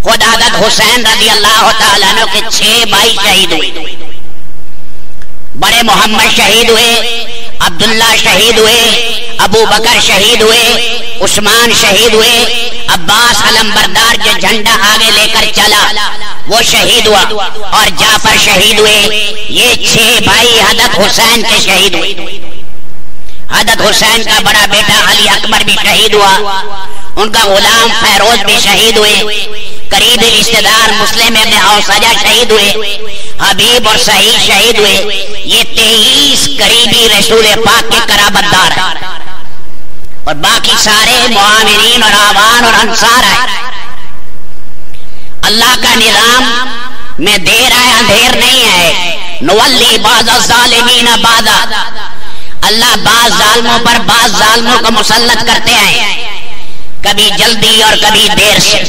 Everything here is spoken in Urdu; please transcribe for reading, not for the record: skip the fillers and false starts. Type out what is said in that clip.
خود حضرت حسین رضی اللہ تعالیٰ عنہ کے 6 بھائی شہید ہوئے. بڑے محمد شہید ہوئے، عبداللہ شہید ہوئے، ابو بکر شہید ہوئے، عثمان شہید ہوئے، عباس علمبردار جو جھنڈا آگے لے کر چلا وہ شہید ہوا، اور جعفر شہید ہوئے. یہ 6 بھائی حضرت حسین کے شہید ہوئے. حضرت حسین کا بڑا بیٹا علی اکبر بھی شہید ہوا، ان کا غلام فیروز بھی شہید ہوئے، قریبی رشتہ دار مسلم ابن اوسجہ شہید ہوئے، حبیب اور سعید شہید ہوئے. یہ 23 قریبی رسول پاک کے قرابت دار ہیں، اور باقی سارے مہاجرین اور آوان اور انصار ہیں. اللہ کا نظام میں دیر ہے، اندھیر نہیں ہے. نولی بعض الظالمین بعضا، اللہ بعض ظالموں پر بعض ظالموں کو مسلط کرتے ہیں، کبھی جلدی اور کبھی دیر سے.